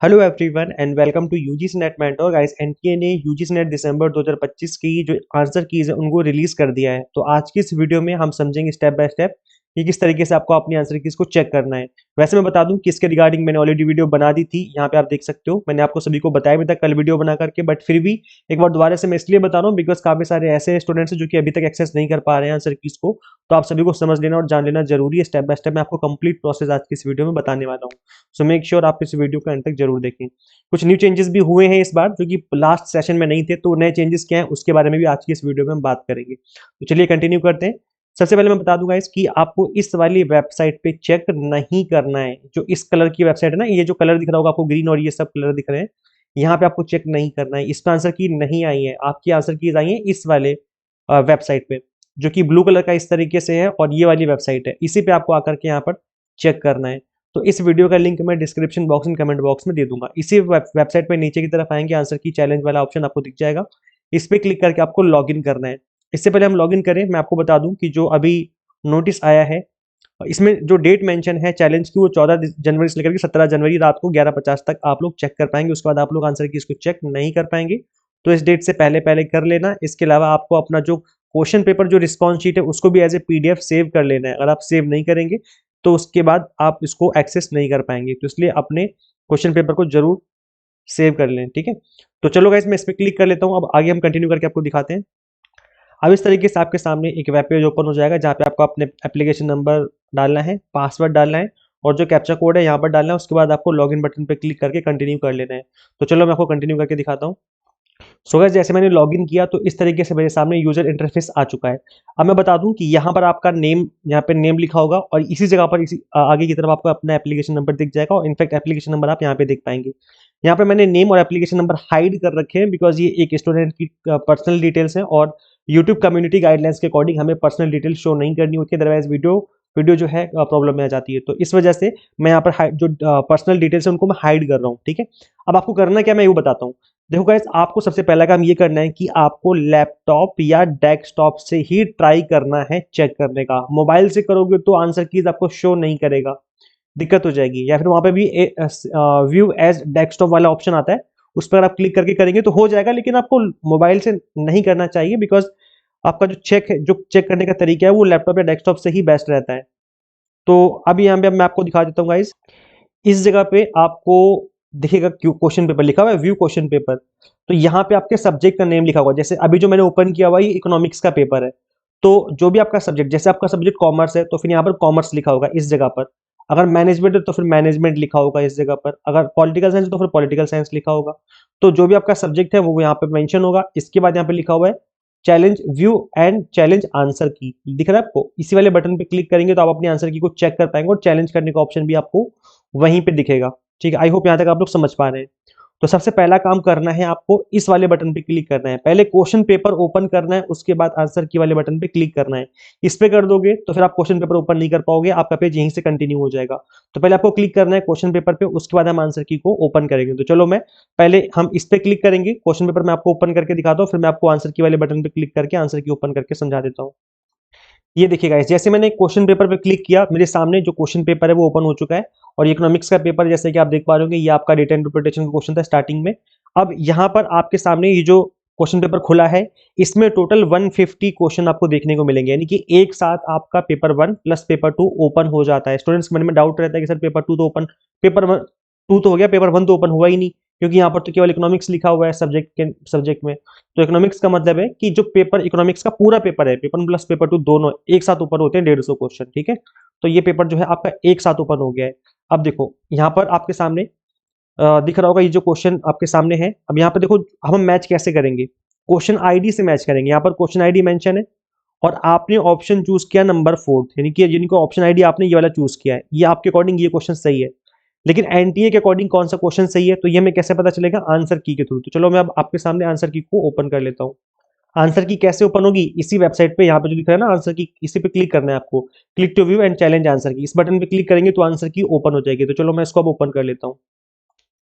Hello everyone and welcome to UGC NET mentor guys. NTA ने UGC NET दिसंबर 2025 की जो आंसर कीज है उनको रिलीज कर दिया है। तो आज की इस वीडियो में हम समझेंगे स्टेप बाय स्टेप कि किस तरीके से आपको अपनी आंसर कीज को चेक करना है। वैसे मैं बता दूं कि इसके रिगार्डिंग मैंने ऑलरेडी वीडियो बना दी थी, यहाँ पे आप देख सकते हो। मैंने आपको सभी को बताया भी था कल वीडियो बना करके, बट फिर भी एक बार दोबारा से मैं इसलिए बता रहा हूँ बिकॉज काफी सारे ऐसे स्टूडेंट्स हैं जो कि अभी तक एक्सेस नहीं कर पा रहे हैं आंसर कीज को। तो आप सभी को समझ लेना और जान लेना जरूरी है। स्टेप बाय स्टेप मैं आपको कंप्लीट प्रोसेस आज की इस वीडियो में बताने वाला हूँ। सो मेक श्योर आप इस वीडियो को एंड तक जरूर देखें। कुछ न्यू चेंजेस भी हुए हैं इस बार जो कि लास्ट सेशन में नहीं थे, तो नए चेंजेस क्या हैं उसके बारे में भी आज की इस वीडियो में हम बात करेंगे। तो चलिए कंटिन्यू करते हैं। सबसे पहले मैं बता दूंगा कि आपको इस वाली वेबसाइट पे चेक नहीं करना है। जो इस कलर की वेबसाइट है ना, ये जो कलर दिख रहा होगा आपको ग्रीन और ये सब कलर दिख रहे हैं, यहाँ पे आपको चेक नहीं करना है। इस पे आंसर की नहीं आई है, आपकी आंसर की आई है इस वाले वेबसाइट पे जो कि ब्लू कलर का इस तरीके से है, और ये वाली वेबसाइट है, इसी पे आपको आकर के यहाँ पर चेक करना है। तो इस वीडियो का लिंक मैं description box and comment box में दे दूंगा। इसी वेबसाइट पे नीचे की तरफ आएंगे, आंसर की चैलेंज वाला ऑप्शन आपको दिख जाएगा, इस पे क्लिक करके आपको लॉगिन करना है। इससे पहले हम लॉगिन करें, मैं आपको बता दूं कि जो अभी नोटिस आया है इसमें जो डेट मेंशन है चैलेंज की वो 14 जनवरी से लेकर के 17 जनवरी रात को 11:50 तक आप लोग चेक कर पाएंगे। उसके बाद आप लोग आंसर की इसको चेक नहीं कर पाएंगे, तो इस डेट से पहले पहले कर लेना। इसके अलावा आपको अपना जो क्वेश्चन पेपर जो रिस्पॉन्स शीट है उसको भी एज ए पीडीएफ सेव कर लेना है। अगर आप सेव नहीं करेंगे तो उसके बाद आप इसको एक्सेस नहीं कर पाएंगे, तो इसलिए अपने क्वेश्चन पेपर को जरूर सेव कर लें, ठीक है। तो चलो गाइस मैं इस पर क्लिक कर लेता हूँ। अब आगे हम कंटिन्यू करके आपको दिखाते हैं। अब इस तरीके से आपके सामने एक वेब पेज ओपन हो जाएगा जहाँ पे आपको अपने एप्लीकेशन नंबर डालना है, पासवर्ड डालना है और जो कैप्चा कोड है यहाँ पर डालना है। उसके बाद आपको लॉगिन बटन पे क्लिक करके कंटिन्यू कर लेना है। तो चलो मैं आपको कंटिन्यू करके दिखाता हूँ। सो गाइस जैसे मैंने लॉगिन किया तो इस तरीके से मेरे सामने यूजर इंटरफेस आ चुका है। अब मैं बता दूं कि यहाँ पर आपका नेम, यहाँ पे नेम लिखा होगा और इसी जगह पर इसी आगे की तरफ आपको अपना एप्लीकेशन नंबर दिख जाएगा, और इनफैक्ट एप्लीकेशन नंबर आप यहाँ पे देख पाएंगे। यहाँ पे मैंने नेम और एप्लीकेशन नंबर हाइड कर रखे हैं बिकॉज ये एक स्टूडेंट की पर्सनल डिटेल्स है, और यूट्यूब कम्युनिटी गाइडलाइंस के अकॉर्डिंग हमें पर्सनल डिटेल्स शो नहीं करनी होती है, अदरवाइज वीडियो वीडियो जो है प्रॉब्लम में आ जाती है। तो इस वजह से मैं यहाँ पर जो पर्सनल डिटेल्स है उनको मैं हाइड कर रहा हूँ, ठीक है। अब आपको करना क्या मैं ये बताता हूँ। देखो गाइस, आपको सबसे पहला काम ये करना है कि आपको लैपटॉप या डेस्कटॉप से ही ट्राई करना है चेक करने का। मोबाइल से करोगे तो आंसर कीज आपको शो नहीं करेगा, दिक्कत हो जाएगी। या फिर वहां पे भी व्यू एज डेस्कटॉप वाला ऑप्शन आता है, उस पर आप क्लिक करके करेंगे तो हो जाएगा, लेकिन आपको मोबाइल से नहीं करना चाहिए बिकॉज आपका जो चेक है, जो चेक करने का तरीका है वो लैपटॉप या डेस्कटॉप से ही बेस्ट रहता है। तो अभी यहाँ पे मैं आपको दिखा देता हूँ गाइस। इस जगह पे आपको दिखेगा क्वेश्चन पेपर लिखा हुआ है, व्यू क्वेश्चन पेपर। तो यहाँ पे आपके सब्जेक्ट का नेम लिखा हुआ है। जैसे अभी जो मैंने ओपन किया हुआ है इकोनॉमिक्स का पेपर है, तो जो भी आपका सब्जेक्ट, जैसे आपका सब्जेक्ट कॉमर्स है तो फिर यहाँ पर कॉमर्स लिखा होगा इस जगह पर। अगर मैनेजमेंट है तो फिर मैनेजमेंट लिखा होगा इस जगह पर। अगर पॉलिटिकल साइंस है तो फिर पॉलिटिकल साइंस लिखा होगा। तो जो भी आपका सब्जेक्ट है वो यहाँ पे मेंशन होगा। इसके बाद यहाँ पे लिखा हुआ है challenge view and challenge answer की, दिख रहा है आपको। इसी वाले बटन पे क्लिक करेंगे तो आप अपनी आंसर की को चेक कर पाएंगे, और चैलेंज करने का ऑप्शन भी आपको वहीं पे दिखेगा, ठीक है। आई होप यहाँ तक आप लोग समझ पा रहे हैं। तो सबसे पहला काम करना है आपको इस वाले बटन पे क्लिक करना है। पहले क्वेश्चन पेपर ओपन करना है, उसके बाद आंसर की वाले बटन पे क्लिक करना है। इस पे कर दोगे तो फिर आप क्वेश्चन पेपर ओपन नहीं कर पाओगे, आपका पेज यहीं से कंटिन्यू हो जाएगा। तो पहले आपको क्लिक करना है क्वेश्चन पेपर पे, उसके बाद हम आंसर की को ओपन करेंगे। तो चलो मैं पहले हम इस पे क्लिक करेंगे, क्वेश्चन पेपर मैं आपको ओपन करके दिखाता हूँ, फिर मैं आपको आंसर की वाले बटन पे क्लिक करके आंसर की ओपन करके समझा देता हूँ। ये देखिएगा, जैसे मैंने क्वेश्चन पेपर पे क्लिक किया मेरे सामने जो क्वेश्चन पेपर है वो ओपन हो चुका है। और इकोनॉमिक्स का पेपर जैसे कि आप देख पा रहे होंगे, ये आपका डेटा इंटरप्रिटेशन का क्वेश्चन था स्टार्टिंग में। अब यहाँ पर आपके सामने ये जो क्वेश्चन पेपर खुला है, इसमें टोटल 150 क्वेश्चन आपको देखने को मिलेंगे, यानी कि एक साथ आपका पेपर 1 प्लस पेपर 2 ओपन हो जाता है। स्टूडेंट्स के मन में डाउट रहता है कि सर पेपर 2 तो ओपन, पेपर 2 तो हो गया, पेपर 1 तो ओपन हुआ ही नहीं, क्योंकि यहाँ पर तो केवल इकोनॉमिक्स लिखा हुआ है सब्जेक्ट में। तो इकोनॉमिक्स का मतलब है कि जो पेपर इकोनॉमिक्स का पूरा पेपर है, पेपर 1 प्लस पेपर 2 दोनों एक साथ ओपन होते हैं, 150 क्वेश्चन, ठीक है। तो ये पेपर जो है आपका एक साथ ओपन हो गया है। अब देखो यहाँ पर आपके सामने दिख रहा होगा ये जो क्वेश्चन आपके सामने है। अब यहाँ पे देखो हम मैच कैसे करेंगे, क्वेश्चन आईडी से मैच करेंगे। यहाँ पर क्वेश्चन आईडी मेंशन है और आपने ऑप्शन चूज किया नंबर 4, यानी कि जिनको ऑप्शन आईडी आपने ये वाला चूज किया है, ये आपके अकॉर्डिंग ये क्वेश्चन सही है। लेकिन एनटीए के अकॉर्डिंग कौन सा क्वेश्चन सही है, तो ये हमें कैसे पता चलेगा, आंसर की के थ्रू। तो चलो मैं अब आपके सामने आंसर की को ओपन कर लेता हूँ। आंसर की कैसे ओपन होगी, इसी वेबसाइट पे यहाँ पे जो दिख रहा है ना आंसर की, इसी पे क्लिक करना है आपको। Click to view and challenge answer key, इस बटन पे क्लिक करेंगे तो आंसर की ओपन हो जाएगी। तो चलो मैं इसको अब ओपन कर लेता हूँ।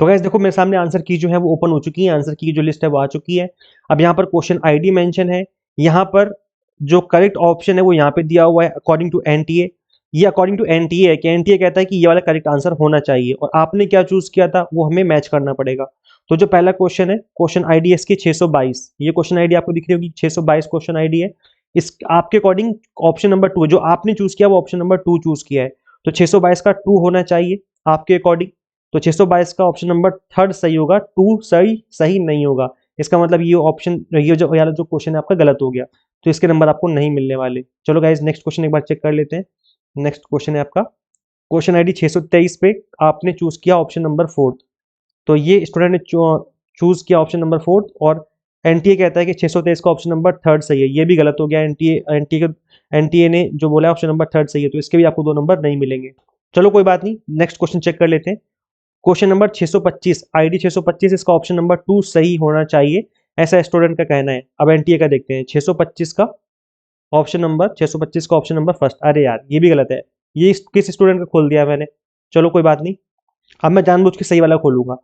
तो गाइस देखो मेरे सामने आंसर की जो है वो ओपन हो चुकी है, आंसर की जो लिस्ट है वो आ चुकी है। अब यहाँ पर क्वेश्चन आईडी मेंशन है, यहाँ पर जो करेक्ट ऑप्शन है वो यहाँ पे दिया हुआ है अकॉर्डिंग टू एनटीए। ये अकॉर्डिंग टू एनटीए है कि एनटीए कहता है कि ये वाला करेक्ट आंसर होना चाहिए और आपने क्या चूज किया था वो हमें मैच करना पड़ेगा। तो जो पहला क्वेश्चन है, क्वेश्चन आईडी है इसकी 622, ये क्वेश्चन आईडी आपको दिख रही होगी, 622 क्वेश्चन आईडी है। इस आपके अकॉर्डिंग ऑप्शन नंबर 2 जो आपने चूज किया वो ऑप्शन नंबर 2 चूज किया है, तो 622 का 2 होना चाहिए आपके अकॉर्डिंग। तो 622 का ऑप्शन नंबर थर्ड सही होगा, 2 सही सही नहीं होगा। इसका मतलब ये ऑप्शन, ये जो वाला जो क्वेश्चन है आपका गलत हो गया, तो इसके नंबर आपको नहीं मिलने वाले। चलो गाइज नेक्स्ट क्वेश्चन एक बार चेक कर लेते हैं। नेक्स्ट क्वेश्चन है आपका क्वेश्चन आईडी 623 पे आपने चूज किया ऑप्शन नंबर 4, तो ये स्टूडेंट ने चूज किया ऑप्शन नंबर 4 और एनटीए कहता है कि 623 का ऑप्शन नंबर थर्ड सही है, ये भी गलत हो गया। एनटीए ने जो बोला ऑप्शन नंबर थर्ड सही है, तो इसके भी आपको 2 नंबर नहीं मिलेंगे। चलो कोई बात नहीं, नेक्स्ट क्वेश्चन चेक कर लेते हैं। क्वेश्चन नंबर 625 आईडी 625, इसका ऑप्शन नंबर 2 सही होना चाहिए, ऐसा स्टूडेंट का कहना है। अब एनटीए का देखते हैं, 625 का ऑप्शन नंबर 625 का ऑप्शन नंबर फर्स्ट, अरे यार ये भी गलत है, ये किस स्टूडेंट का खोल दिया मैंने। चलो कोई बात नहीं, अब मैं जानबूझ के सही वाला खोलूंगा।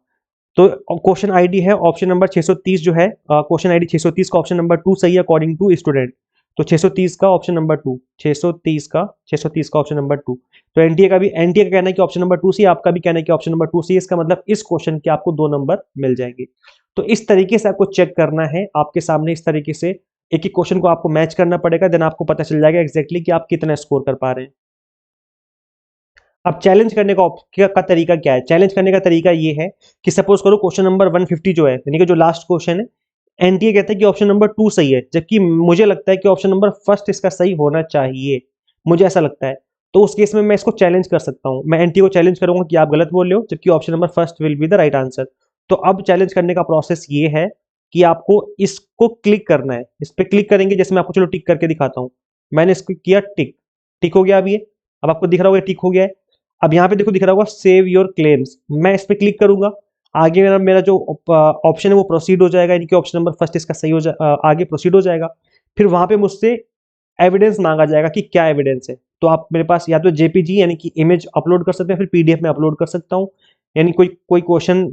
तो क्वेश्चन आईडी है ऑप्शन नंबर 630 जो है, क्वेश्चन आईडी 630 का ऑप्शन नंबर 2 सही है अकॉर्डिंग टू स्टूडेंट। तो 630 का ऑप्शन नंबर 2, 630 का ऑप्शन नंबर 2। तो एनटीए का कहना है कि ऑप्शन नंबर 2 सी, आपका भी कहना है कि ऑप्शन नंबर 2 सी। इसका मतलब इस क्वेश्चन के आपको 2 नंबर मिल जाएंगे। तो इस तरीके से आपको चेक करना है, आपके सामने इस तरीके से एक एक क्वेश्चन को आपको मैच करना पड़ेगा, देन आपको पता चल जाएगा एग्जैक्टली कि आप कितना स्कोर कर पा रहे हैं। अब चैलेंज करने का तरीका क्या है? चैलेंज करने का तरीका ये है कि सपोज करो क्वेश्चन नंबर 150 जो है, यानी कि जो लास्ट क्वेश्चन है, एनटीए कहता है कि ऑप्शन नंबर 2 सही है, जबकि मुझे लगता है कि ऑप्शन नंबर फर्स्ट इसका सही होना चाहिए, मुझे ऐसा लगता है। तो उस केस में मैं इसको चैलेंज कर सकता हूं, मैं एनटीए को चैलेंज करूंगा कि आप गलत बोल रहे हो, जबकि option number first will be the right answer. तो अब चैलेंज करने का प्रोसेस ये है कि आपको इसको क्लिक करना है, इस पर क्लिक करेंगे, जैसे मैं आपको चलो टिक करके दिखाता हूं। मैंने इसको किया टिक, टिक हो गया। अब ये, अब आपको दिख रहा होगा टिक हो गया है। अब यहाँ पे देखो दिख रहा होगा सेव योर क्लेम्स, मैं इस पर क्लिक करूंगा, आगे मेरा जो ऑप्शन है वो प्रोसीड हो जाएगा, यानी कि ऑप्शन नंबर फर्स्ट इसका सही हो आगे प्रोसीड हो जाएगा। फिर वहां पे मुझसे एविडेंस मांगा जाएगा कि क्या एविडेंस है। तो आप मेरे पास या तो जेपीजी यानी कि इमेज अपलोड कर सकते हैं, फिर पीडीएफ में अपलोड कर सकता हूँ, यानी कोई कोई क्वेश्चन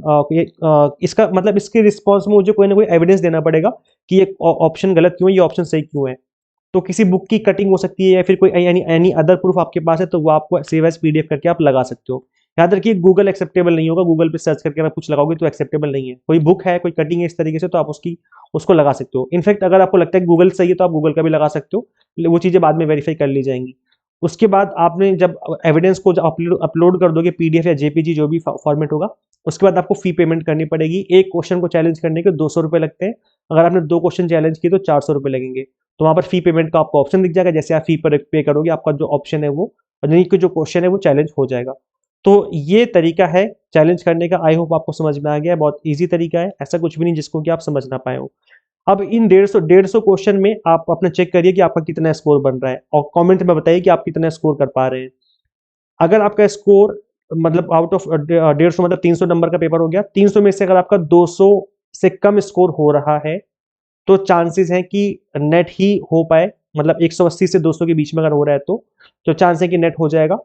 इसका मतलब इसके रिस्पॉन्स में मुझे कोई ना कोई एविडेंस देना पड़ेगा कि ये ऑप्शन गलत क्यों है, ये ऑप्शन सही क्यों है। तो किसी बुक की कटिंग हो सकती है या फिर कोई एनी अदर प्रूफ आपके पास है, तो वो आपको सेव एज पीडीएफ करके आप लगा सकते हो। याद रखिए गूगल एक्सेप्टेबल नहीं होगा, गूगल पे सर्च करके अगर कुछ लगाओगे तो एक्सेप्टेबल नहीं है। कोई बुक है, कोई कटिंग है इस तरीके से, तो आप उसको लगा सकते हो। इनफैक्ट अगर आपको लगता है गूगल सही है तो आप गूगल का भी लगा सकते हो, वो चीजें बाद में वेरीफाई कर ली जाएंगी। उसके बाद आपने जब एविडेंस को अपलोड कर दोगे पीडीएफ या जेपीजी जो भी फॉर्मेट होगा, उसके बाद आपको फी पेमेंट करनी पड़ेगी। एक क्वेश्चन को चैलेंज करने के 200 रुपए लगते हैं, अगर आपने 2 क्वेश्चन चैलेंज किए तो 400 रुपए लगेंगे। तो वहां पर फी पेमेंट का आपको ऑप्शन दिख जाएगा, जैसे आप फी पर पे करोगे आपका जो ऑप्शन है वो, यानी कि जो क्वेश्चन है वो चैलेंज हो जाएगा। तो ये तरीका है चैलेंज करने का। आई होप आपको समझ में आ गया है, बहुत ईजी तरीका है, ऐसा कुछ भी नहीं जिसको कि आप समझ ना पाए हो। अब इन 150 क्वेश्चन में आप अपना चेक करिए कि आपका कितना स्कोर बन रहा है, और कमेंट में बताइए कि आप कितना स्कोर कर पा रहे हैं। अगर आपका स्कोर मतलब आउट ऑफ 150 मतलब 300 नंबर का पेपर हो गया, 300 में से अगर आपका 200 से कम स्कोर हो रहा है, तो चांसेस हैं कि नेट ही हो पाए, मतलब 180 से 200 के बीच में अगर हो रहा है तो चांस है कि नेट हो जाएगा।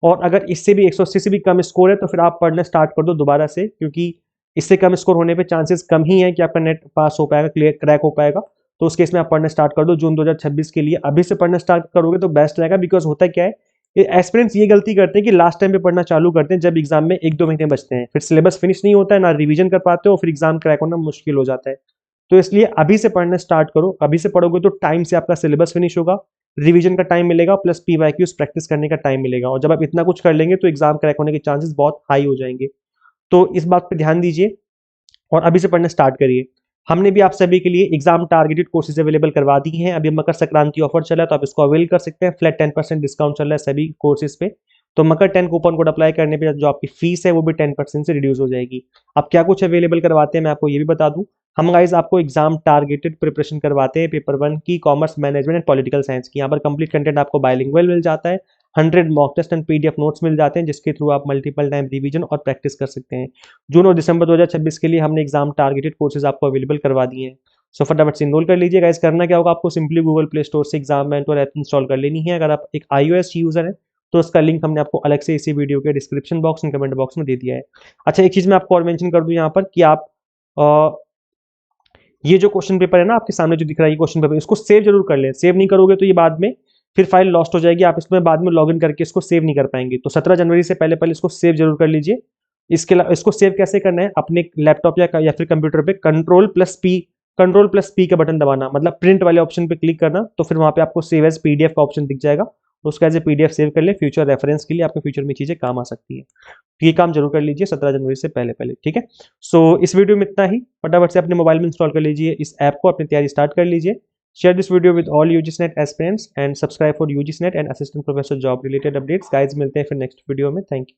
और अगर इससे भी 180 से भी कम स्कोर है तो फिर आप पढ़ना स्टार्ट कर दो दोबारा से, क्योंकि इससे कम स्कोर होने पे चांसेस कम ही है कि आपका नेट पास हो पाएगा, क्लियर क्रैक हो पाएगा। तो उस केस में आप पढ़ना स्टार्ट कर दो जून 2026 के लिए। अभी से पढ़ना स्टार्ट करोगे तो बेस्ट रहेगा, बिकॉज होता क्या है, एस्पिरेंट्स ये गलती करते हैं कि लास्ट टाइम पे पढ़ना चालू करते हैं जब एग्जाम में 1-2 महीने बचते हैं, फिर सिलेबस फिनिश नहीं होता है, ना रिवीजन कर पाते हो, फिर एग्जाम क्रैक होना मुश्किल हो जाता है। तो इसलिए अभी से पढ़ना स्टार्ट करो, अभी से पढ़ोगे तो टाइम से आपका सिलेबस फिनिश होगा, रिवीजन का टाइम मिलेगा, प्लस पीवाईक्यूज प्रैक्टिस करने का टाइम मिलेगा। और जब आप इतना कुछ कर लेंगे तो एग्जाम क्रैक होने के चांसेस बहुत हाई हो जाएंगे। तो इस बात पे ध्यान दीजिए और अभी से पढ़ना स्टार्ट करिए। हमने भी आप सभी के लिए एग्जाम टारगेटेड कोर्सेज अवेलेबल करवा दी हैं। अभी मकर संक्रांति ऑफर चला है तो आप इसको अवेल कर सकते हैं। फ्लैट 10% डिस्काउंट चल रहा है सभी कोर्सेज पे। तो मकर 10 कूपन कोड अप्लाई करने पे जो आपकी फीस है वो भी 10% से रिड्यूस हो जाएगी। अब क्या कुछ अवेलेबल करवाते हैं मैं आपको ये भी बता दूं। हम गाइज आपको एग्जाम टारगेटेड प्रिपरेशन करवाते हैं पेपर 1 की, commerce management and political science की। यहाँ पर कंप्लीट कंटेंट आपको बायलिंगुअल मिल जाता है, 100 mock test and PDF notes मिल जाते हैं, जिसके थ्रू आप मल्टीपल टाइम रिवीजन और प्रैक्टिस कर सकते हैं। जून और दिसंबर 2026 के लिए हमने एग्जाम टारगेटेड कोर्सेज आपको अवेलेबल करवा दिए हैं। सो फटाफट से इनरोल कर लीजिए गाइस। करना क्या होगा, आपको सिंपली गूगल प्ले स्टोर से एग्जाम मेंटोर ऐप इंस्टॉल कर लेनी है। अगर आप एक iOS यूजर है तो उसका लिंक हमने आपको अलग से इसी वीडियो के description box and comment box में दे दिया है। अच्छा, एक चीज मैं आपको और मेंशन कर दूं यहाँ पर कि आप ये जो क्वेश्चन पेपर है ना आपके सामने जो दिख रहा है ये क्वेश्चन पेपर, इसको सेव जरूर कर लें। सेव नहीं करोगे तो ये बाद में फिर फाइल लॉस्ट हो जाएगी, आप इसमें बाद में लॉगिन करके इसको सेव नहीं कर पाएंगे। तो 17 जनवरी से पहले पहले इसको सेव जरूर कर लीजिए। इसको सेव कैसे करना है, अपने लैपटॉप या फिर कंप्यूटर पे कंट्रोल प्लस पी का बटन दबाना, मतलब प्रिंट वाले ऑप्शन पे क्लिक करना, तो फिर वहां पे आपको सेव एज पीडीएफ का ऑप्शन दिख जाएगा। तो उसका एज ए पीडीएफ सेव कर ले, फ्यूचर रेफरेंस के लिए आपके फ्यूचर में चीजें काम आ सकती है। तो ये काम जरूर कर लीजिए 17 जनवरी से पहले पहले, ठीक है। सो इस वीडियो में इतना ही, फटाफट से अपने मोबाइल में इंस्टॉल कर लीजिए इस ऐप को, अपनी तैयारी स्टार्ट कर लीजिए। Share this video with all UGSNet aspirants and subscribe for UGSNet and assistant professor job related updates. Guys, मिलते हैं फिर नेक्स्ट वीडियो में। Thank you.